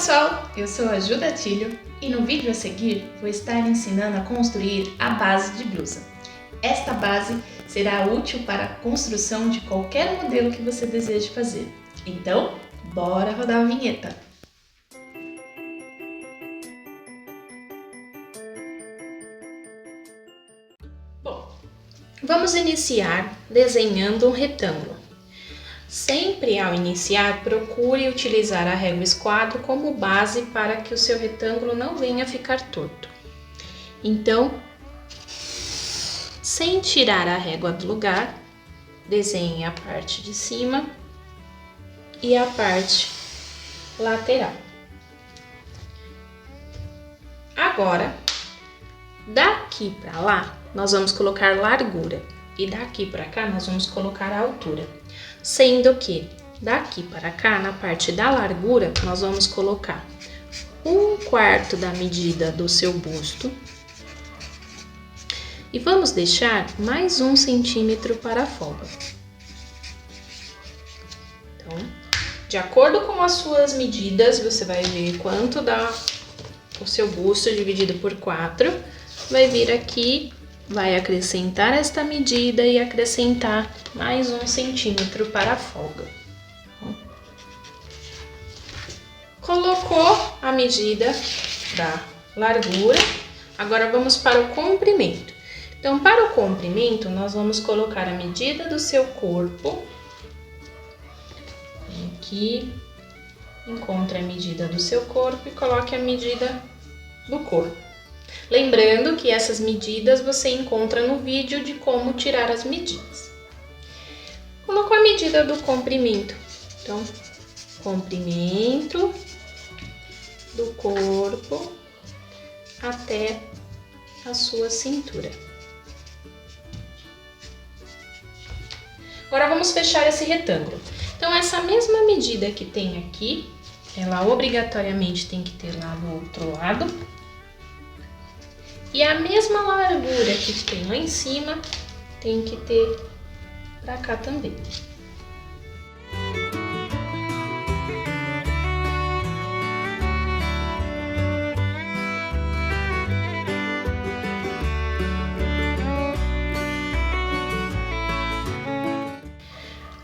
pessoal, eu sou a Ju Datilho e no vídeo a seguir vou estar ensinando a construir a base de blusa. Esta base será útil para a construção de qualquer modelo que você deseje fazer. Então, bora rodar a vinheta! Bom, vamos iniciar desenhando um retângulo. Sempre ao iniciar, procure utilizar a régua esquadro como base para que o seu retângulo não venha ficar torto. Então, sem tirar a régua do lugar, desenhe a parte de cima e a parte lateral. Agora, daqui para lá, nós vamos colocar largura e daqui para cá nós vamos colocar a altura. Sendo que daqui para cá, na parte da largura, nós vamos colocar 1/4 da medida do seu busto e vamos deixar mais 1 centímetro para a folga. Então, de acordo com as suas medidas, você vai ver quanto dá o seu busto dividido por 4, vai vir aqui, vai acrescentar esta medida e acrescentar mais 1 centímetro para a folga. Colocou a medida da largura, agora vamos para o comprimento. Então, para o comprimento, nós vamos colocar a medida do seu corpo. Aqui, encontre a medida do seu corpo e coloque a medida do corpo. Lembrando que essas medidas você encontra no vídeo de como tirar as medidas. Colocou a medida do comprimento. Então, comprimento do corpo até a sua cintura. Agora vamos fechar esse retângulo. Então, essa mesma medida que tem aqui, ela obrigatoriamente tem que ter lá do outro lado. E a mesma largura que tem lá em cima, tem que ter pra cá também.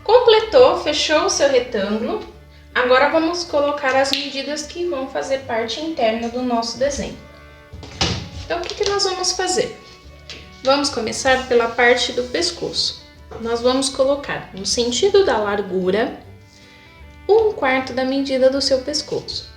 Completou, fechou o seu retângulo. Agora vamos colocar as medidas que vão fazer parte interna do nosso desenho. Então, o que nós vamos fazer? Vamos começar pela parte do pescoço. Nós vamos colocar no sentido da largura 1/4 da medida do seu pescoço.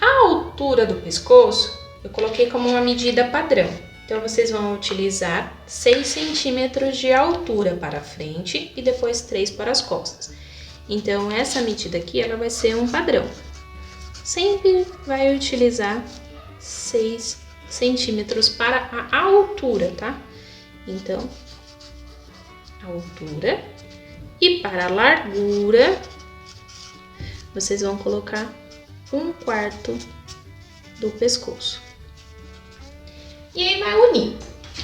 A altura do pescoço eu coloquei como uma medida padrão. Então, vocês vão utilizar 6 centímetros de altura para a frente e depois 3 para as costas. Então, essa medida aqui, ela vai ser um padrão. Sempre vai utilizar 6 centímetros para a altura, tá? Então, a altura. E para a largura, vocês vão colocar 1/4 do pescoço. E aí, vai unir.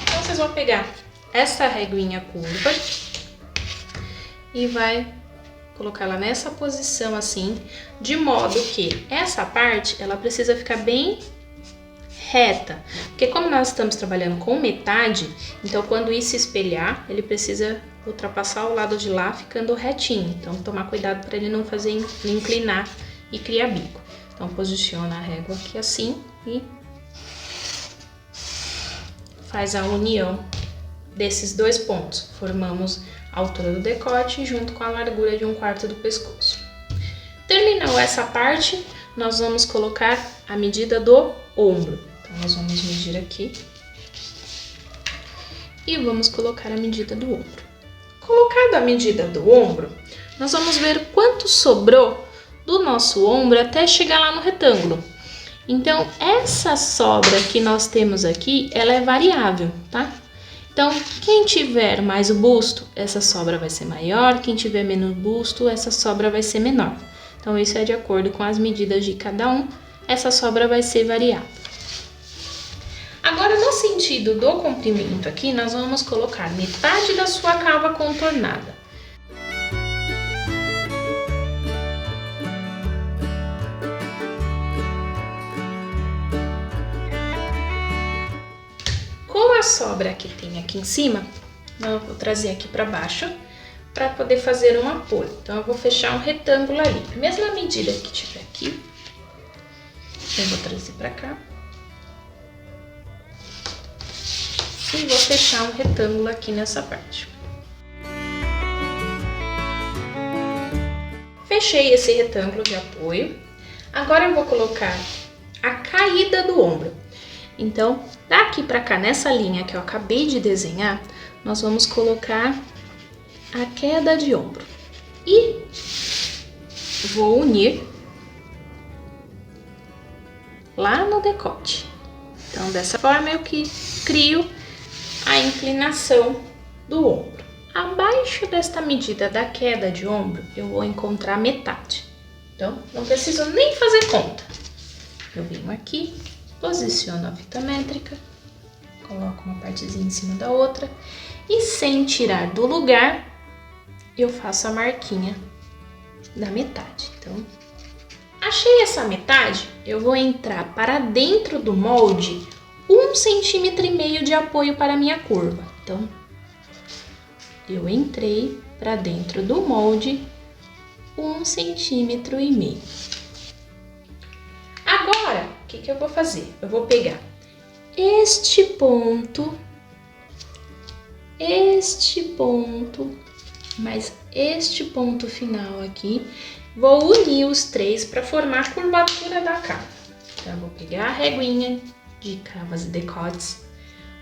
Então, vocês vão pegar essa reguinha curva e vai colocar ela nessa posição assim, de modo que essa parte, ela precisa ficar bem reta. Porque como nós estamos trabalhando com metade, então quando isso espelhar, ele precisa ultrapassar o lado de lá ficando retinho. Então, tomar cuidado para ele não fazer inclinar e criar bico. Então, posiciona a régua aqui assim e faz a união desses dois pontos. Formamos a altura do decote junto com a largura de 1/4 do pescoço. Terminou essa parte, nós vamos colocar a medida do ombro. Então, nós vamos medir aqui e vamos colocar a medida do ombro. Colocada a medida do ombro, nós vamos ver quanto sobrou do nosso ombro até chegar lá no retângulo. Então, essa sobra que nós temos aqui, ela é variável, tá? Então, quem tiver mais o busto, essa sobra vai ser maior. Quem tiver menos busto, essa sobra vai ser menor. Então, isso é de acordo com as medidas de cada um. Essa sobra vai ser variável. Agora, no sentido do comprimento aqui, nós vamos colocar metade da sua cava contornada. a sobra que tem aqui em cima, eu vou trazer aqui para baixo para poder fazer um apoio. Então, eu vou fechar um retângulo ali. A mesma medida que tiver aqui, eu vou trazer para cá. E vou fechar um retângulo aqui nessa parte. Fechei esse retângulo de apoio. Agora eu vou colocar a caída do ombro. Então, daqui para cá, nessa linha que eu acabei de desenhar, nós vamos colocar a queda de ombro. E vou unir lá no decote. Então, dessa forma eu crio a inclinação do ombro. Abaixo desta medida da queda de ombro, eu vou encontrar metade. Então, não preciso nem fazer conta. Eu venho aqui, posiciono a fita métrica, coloco uma partezinha em cima da outra e, sem tirar do lugar, eu faço a marquinha da metade. Então, achei essa metade, eu vou entrar para dentro do molde 1,5 cm de apoio para a minha curva. Então, eu entrei para dentro do molde 1,5 cm. Agora, o que eu vou fazer? Eu vou pegar este ponto, mais este ponto final aqui, vou unir os três para formar a curvatura da cava. Então, eu vou pegar a reguinha de cavas e decotes,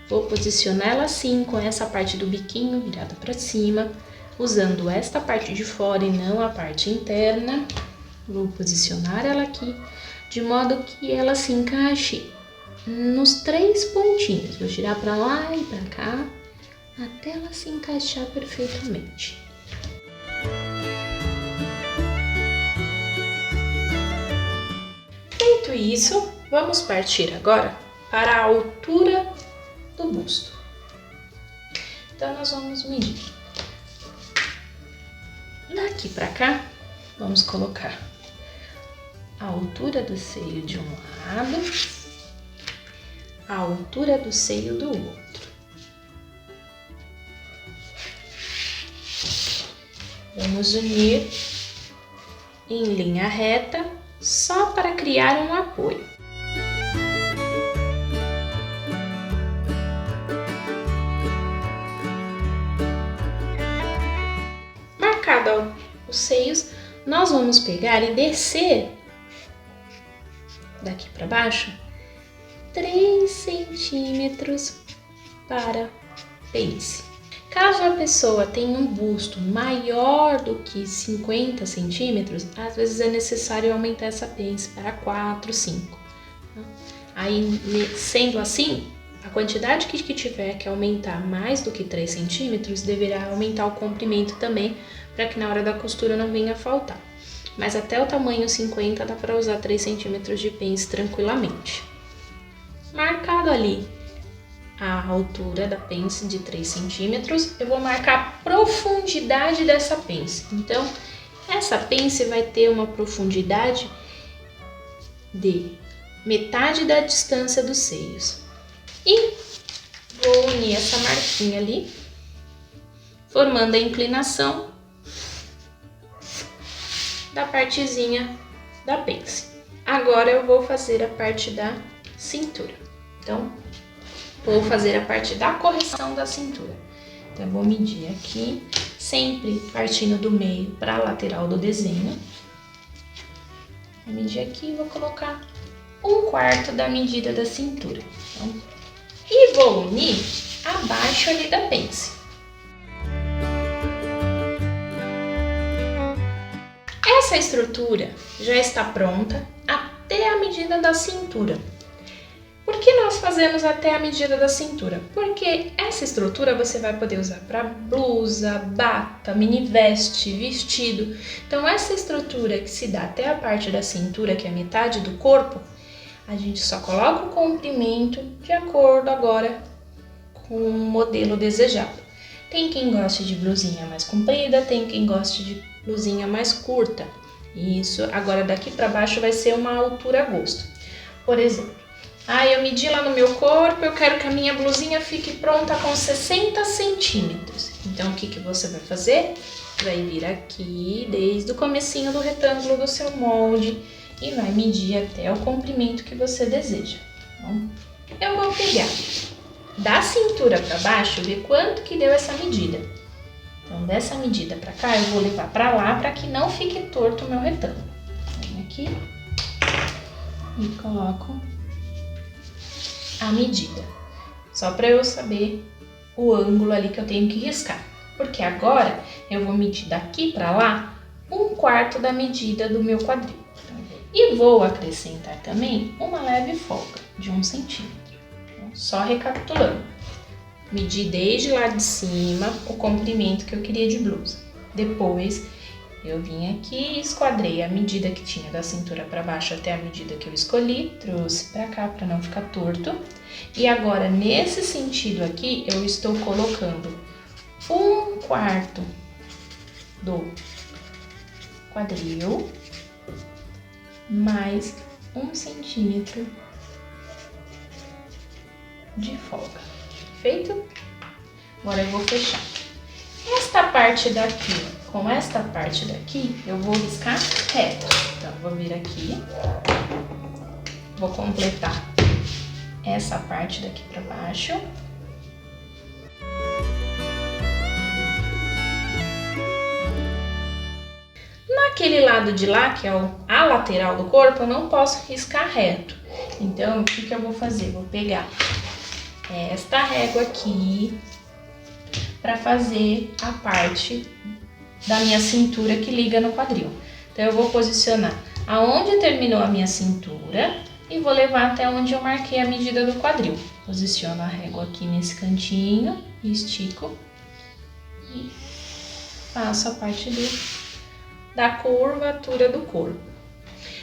vou posicionar ela assim, com essa parte do biquinho virada para cima, usando esta parte de fora e não a parte interna. Vou posicionar ela aqui, de modo que ela se encaixe nos 3 pontinhos. Vou girar para lá e para cá, até ela se encaixar perfeitamente. Feito isso, vamos partir agora para a altura do busto. Então, nós vamos medir. Daqui para cá, vamos colocar a altura do seio de um lado, a altura do seio do outro. Vamos unir em linha reta, só para criar um apoio. Marcado os seios, nós vamos pegar e descer daqui para baixo 3 centímetros para pence. Caso a pessoa tenha um busto maior do que 50 centímetros, às vezes é necessário aumentar essa pence para 4, 5. Aí, sendo assim, a quantidade que tiver que aumentar mais do que 3 centímetros, deverá aumentar o comprimento também, para que na hora da costura não venha a faltar. Mas até o tamanho 50 dá para usar 3 centímetros de pence tranquilamente. Marcado ali a altura da pence de 3 centímetros, eu vou marcar a profundidade dessa pence. Então, essa pence vai ter uma profundidade de metade da distância dos seios. E vou unir essa marquinha ali, formando a inclinação da partezinha da pence. Agora eu vou fazer a parte da cintura. Então, vou fazer a parte da correção da cintura. Então, eu vou medir aqui, sempre partindo do meio para a lateral do desenho. Vou medir aqui e vou colocar 1/4 da medida da cintura. Então, e vou unir abaixo ali da pence. Essa estrutura já está pronta até a medida da cintura. Por que nós fazemos até a medida da cintura? Porque essa estrutura você vai poder usar para blusa, bata, mini veste, vestido. Então, essa estrutura que se dá até a parte da cintura, que é a metade do corpo, a gente só coloca o comprimento de acordo agora com o modelo desejado. Tem quem goste de blusinha mais comprida, tem quem goste de blusinha mais curta. Isso, agora daqui para baixo vai ser uma altura a gosto. Por exemplo, Ah, eu medi lá no meu corpo, eu quero que a minha blusinha fique pronta com 60 centímetros. Então, o que que você vai fazer? Vai vir aqui, desde o comecinho do retângulo do seu molde e vai medir até o comprimento que você deseja. Então, eu vou pegar da cintura para baixo, ver quanto que deu essa medida. Então, dessa medida para cá, eu vou levar para lá para que não fique torto o meu retângulo. Venho aqui e coloco a medida, só para eu saber o ângulo ali que eu tenho que riscar. Porque agora eu vou medir daqui para lá 1/4 da medida do meu quadril. E vou acrescentar também uma leve folga de 1 centímetro. Então, só recapitulando. Medi desde lá de cima o comprimento que eu queria de blusa. Depois eu vim aqui e esquadrei a medida que tinha da cintura para baixo até a medida que eu escolhi. Trouxe para cá para não ficar torto. E agora nesse sentido aqui eu estou colocando 1/4 do quadril mais 1 centímetro de folga. Feito? Agora eu vou fechar. Esta parte daqui com esta parte daqui eu vou riscar reto. Então eu vou vir aqui, vou completar essa parte daqui para baixo. Naquele lado de lá, que é a lateral do corpo, eu não posso riscar reto. Então, o que que eu vou fazer? Vou pegar esta régua aqui para fazer a parte da minha cintura que liga no quadril. Então, eu vou posicionar aonde terminou a minha cintura e vou levar até onde eu marquei a medida do quadril. Posiciono a régua aqui nesse cantinho, estico e faço a parte da curvatura do corpo.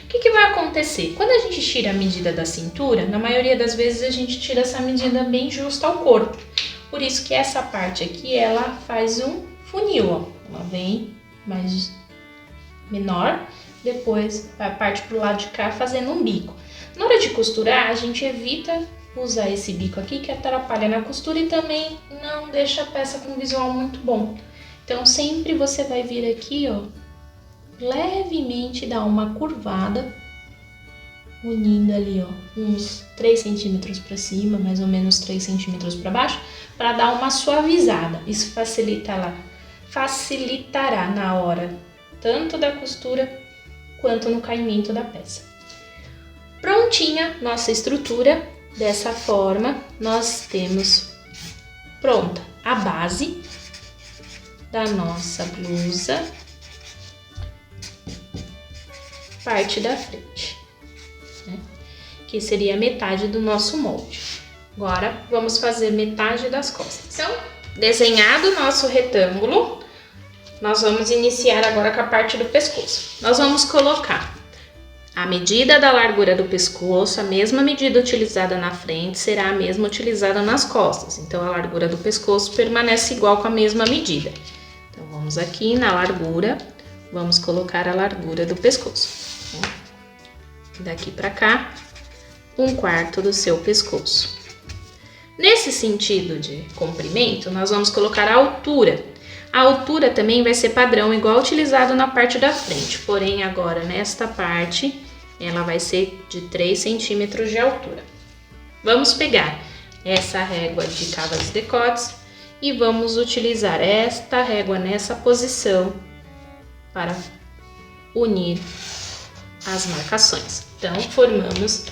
O que que vai acontecer? Quando a gente tira a medida da cintura, na maioria das vezes a gente tira essa medida bem justa ao corpo. Por isso que essa parte aqui, ela faz um funil, ó. Ela vem mais menor, depois vai parte pro lado de cá fazendo um bico. Na hora de costurar, a gente evita usar esse bico aqui que atrapalha na costura e também não deixa a peça com um visual muito bom. Então sempre você vai vir aqui, ó, levemente dar uma curvada, unindo ali, ó, uns 3 centímetros para cima, mais ou menos 3 centímetros para baixo, para dar uma suavizada. Isso facilitará na hora tanto da costura quanto no caimento da peça. Prontinha nossa estrutura. Dessa forma, nós temos pronta a base da nossa blusa, parte da frente, né? Que seria metade do nosso molde. Agora, vamos fazer metade das costas. Então, desenhado o nosso retângulo, nós vamos iniciar agora com a parte do pescoço. Nós vamos colocar a medida da largura do pescoço, a mesma medida utilizada na frente será a mesma utilizada nas costas. Então, a largura do pescoço permanece igual com a mesma medida. Então, vamos aqui na largura, vamos colocar a largura do pescoço. Daqui para cá, 1/4 do seu pescoço. Nesse sentido de comprimento, nós vamos colocar a altura. A altura também vai ser padrão, igual utilizado na parte da frente, porém agora nesta parte, ela vai ser de 3 centímetros de altura. Vamos pegar essa régua de cavas e decotes e vamos utilizar esta régua nessa posição para unir as marcações. Então, formamos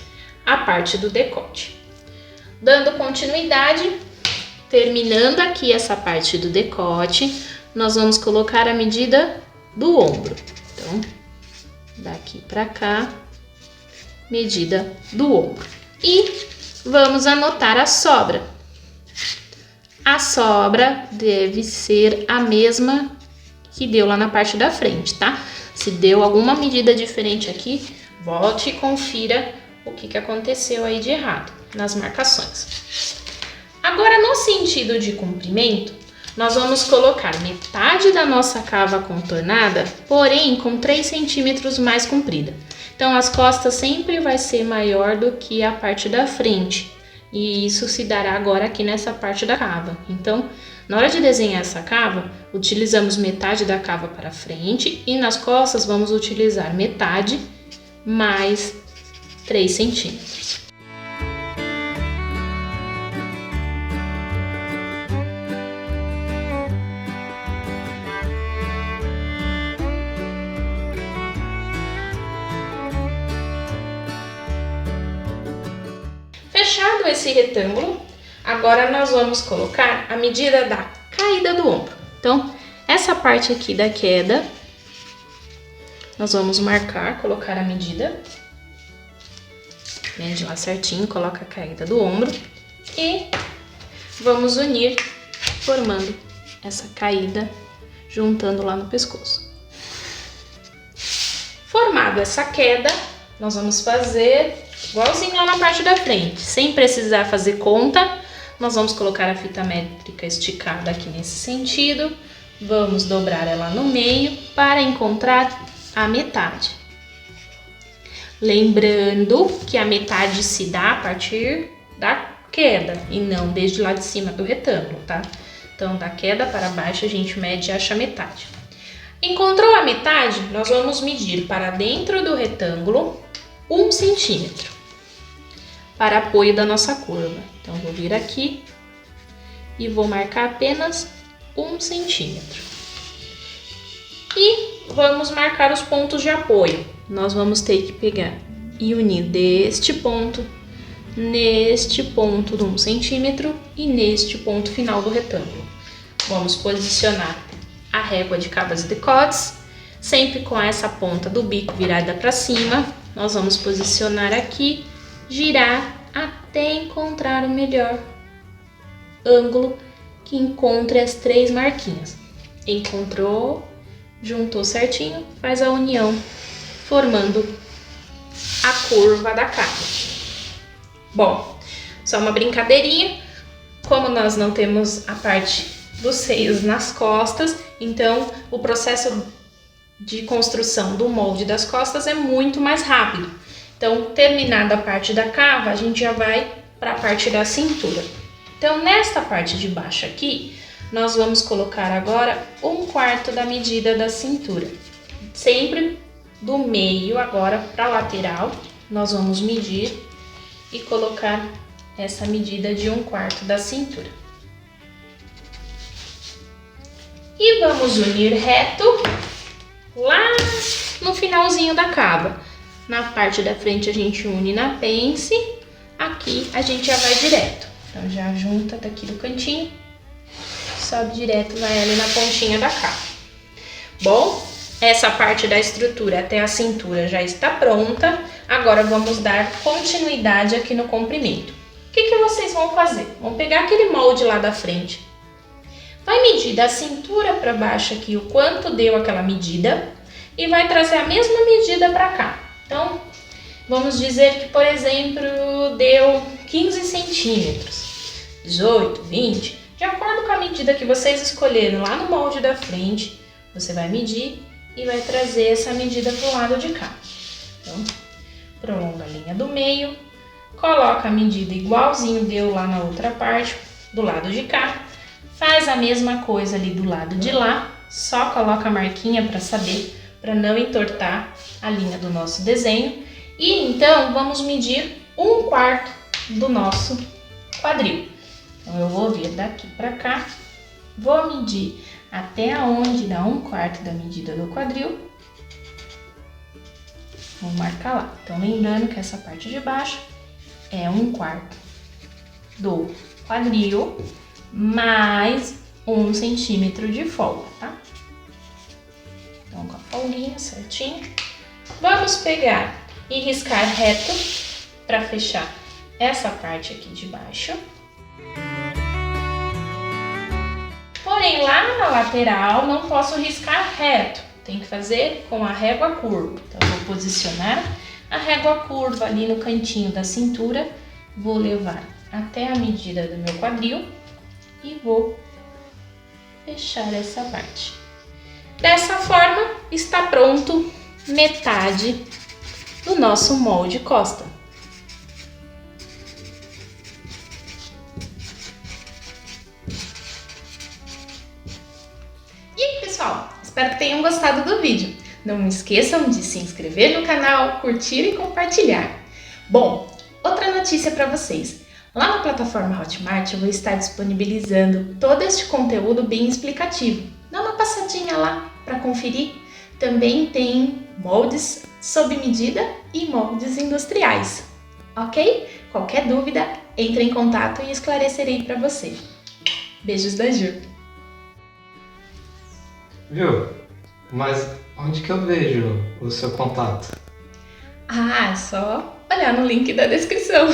a parte do decote. Dando continuidade, terminando aqui essa parte do decote, nós vamos colocar a medida do ombro. Então, daqui para cá, medida do ombro. E vamos anotar a sobra. A sobra deve ser a mesma que deu lá na parte da frente, tá? Se deu alguma medida diferente aqui, volte e confira o que aconteceu aí de errado nas marcações. Agora, no sentido de comprimento, nós vamos colocar metade da nossa cava contornada, porém com 3 centímetros mais comprida. Então, as costas sempre vai ser maior do que a parte da frente. E isso se dará agora aqui nessa parte da cava. Então, na hora de desenhar essa cava, utilizamos metade da cava para frente e nas costas vamos utilizar metade mais 3 centímetros. Fechado esse retângulo, agora nós vamos colocar a medida da caída do ombro. Então, essa parte aqui da queda, nós vamos marcar, colocar a medida. Mede lá certinho, coloca a caída do ombro e vamos unir, formando essa caída, juntando lá no pescoço. Formado essa queda, nós vamos fazer igualzinho lá na parte da frente, sem precisar fazer conta. Nós vamos colocar a fita métrica esticada aqui nesse sentido, vamos dobrar ela no meio para encontrar a metade. Lembrando que a metade se dá a partir da queda e não desde lá de cima do retângulo, tá? Então, da queda para baixo a gente mede e acha a metade. Encontrou a metade, nós vamos medir para dentro do retângulo 1 centímetro para apoio da nossa curva. Então, vou vir aqui e vou marcar apenas 1 centímetro. E vamos marcar os pontos de apoio. Nós vamos ter que pegar e unir deste ponto, neste ponto de 1 centímetro e neste ponto final do retângulo. Vamos posicionar a régua de cabas e decotes, sempre com essa ponta do bico virada para cima. Nós vamos posicionar aqui, girar até encontrar o melhor ângulo que encontre as 3 marquinhas. Encontrou, juntou certinho, faz a união, formando a curva da cava. Bom, só uma brincadeirinha, como nós não temos a parte dos seios nas costas, então o processo de construção do molde das costas é muito mais rápido. Então, terminada a parte da cava, a gente já vai para a parte da cintura. Então, nesta parte de baixo aqui, nós vamos colocar agora 1/4 da medida da cintura. Sempre do meio agora para a lateral, nós vamos medir e colocar essa medida de 1/4 da cintura. E vamos unir reto lá no finalzinho da cava. Na parte da frente a gente une na pence, aqui a gente já vai direto. Então já junta daqui do cantinho, sobe direto, vai ali na pontinha da cava. Bom, essa parte da estrutura até a cintura já está pronta. Agora vamos dar continuidade aqui no comprimento. O que vocês vão fazer? Vão pegar aquele molde lá da frente, vai medir da cintura para baixo aqui o quanto deu aquela medida e vai trazer a mesma medida para cá. Então, vamos dizer que, por exemplo, deu 15 centímetros, 18, 20, de acordo com a medida que vocês escolheram lá no molde da frente, você vai medir e vai trazer essa medida para o lado de cá. Então, prolonga a linha do meio, coloca a medida igualzinho deu lá na outra parte, do lado de cá, faz a mesma coisa ali do lado de lá, só coloca a marquinha para saber, para não entortar a linha do nosso desenho. E então vamos medir 1/4 do nosso quadril. Então eu vou vir daqui para cá, vou medir até onde dá 1/4 da medida do quadril. Vou marcar lá. Então lembrando que essa parte de baixo é 1/4 do quadril mais 1 centímetro de folga, tá? Então, com a folguinha certinho, vamos pegar e riscar reto para fechar essa parte aqui de baixo. Porém, lá na lateral não posso riscar reto, tem que fazer com a régua curva. Então, eu vou posicionar a régua curva ali no cantinho da cintura, vou levar até a medida do meu quadril e vou fechar essa parte. Dessa forma, está pronto metade no nosso molde Costa. E aí, pessoal, espero que tenham gostado do vídeo. Não esqueçam de se inscrever no canal, curtir e compartilhar. Bom, outra notícia para vocês. Lá na plataforma Hotmart eu vou estar disponibilizando todo este conteúdo bem explicativo. Dá uma passadinha lá para conferir. Também tem moldes sob medida e moldes industriais, ok? Qualquer dúvida, entre em contato e esclarecerei para você. Beijos da Ju! Viu? Mas onde que eu vejo o seu contato? Ah, é só olhar no link da descrição.